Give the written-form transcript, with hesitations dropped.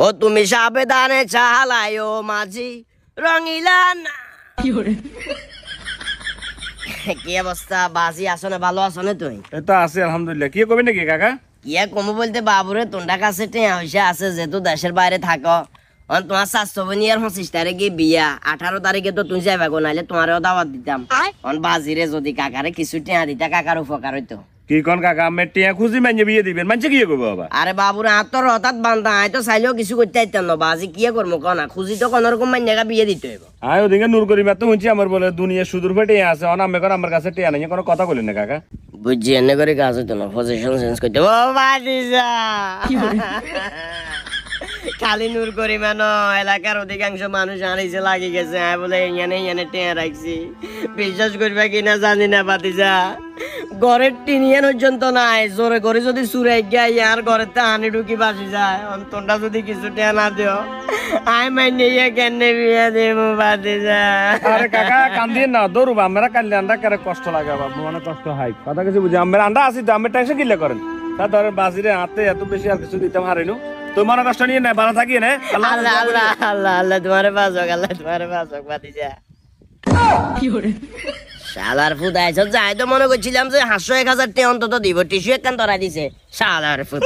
ও তুমি সাবেদানে চালায়ো মাঝি রঙিলা না। কি অবস্থা বাজি আছো না? ভালো আছো না তুই? এই তো আছি আলহামদুলিল্লাহ। কি কবি নাকি কাকা? কিয়া কমু বলতে বাবুরে তোর কাছে টিয়া হইসা আছে যেহেতু দেশের বাইরে থাকো। তোমার স্বাস্থ্য বনিয়ার 25 তারিখে বিয়া, 18 তারিখে তো তুমি যাইবা গো, নাইলে তোমারও দাওয়াত দিতাম। বাজিরে যদি কাকারে কিছু টিয়া দিতা কাকার উপকার হইতো। কি কোন কাকা আমি টিয়া খুঁজি মাইনে বিয়ে দিবেন, মানছে কি করবো বাবা? আরে বাবুরে আত্মর হঠাৎ বান্ধা আয় তো চাইলেও কিছু করতে আইতাম না। বাজি কিয়া করবো কনা, খুঁজি তো কোন রকম মাইনেগা বিয়ে দিতে হইব। আয় ওদিকে নূর করিমা তো শুনছি আমার বলে দুনিয়া সুদূর ফেটে আছে, অনামে করে আমার কাছে টিয়া নেই, কোনো কথা বলেন না কাকা। বুঝছি এনে করে কাজ হইতো না, পজিশন চেঞ্জ করতে। ও বাজিজা খালি নূর করি মানো এলাকার অধিকাংশ মানুষ আনিছে লাগি গেছে বলে এখানে টেয়া রাখছি। বিশ্বাস করবে কিনা জানি না বাতিজা, ঘরের টিনিয়ান পর্যন্ত নাই। জোরে করে যদি সুরাই গাই আর ঘরের তে হানি ঢুকি বাসি যায়। অন্তরটা যদি কিছু টেয়া না দিও আই মাইনে কেনে বিয়ে দেব বাতিজা। আরে কাকা কান্দিয়ে না দৌড়বা, আমরা কান্দলে আন্ডা করে কষ্ট লাগে বাবা, মনে কষ্ট হয়। কথা কিছু বুঝি আমরা আন্ডা আছি তো, আমি টেনশন কিলে করেন। তা ধরেন বাজিরে হাতে এত বেশি আর কিছু দিতে পারিনু, তো মনে কষ্ট নিয়ে না, ভালো থাকি না। আল্লাহ আল্লাহ আল্লাহ আল্লাহ তোমারে বাঁচক, আল্লাহ তোমারে বাঁচক বাতিজা। শালার ফুদ আইছ যাই তো মনে করছিলাম যে 501,000 টাকা অন্তত দিব, টিস্যু একখান ধরা দিছে শালার ফুদ।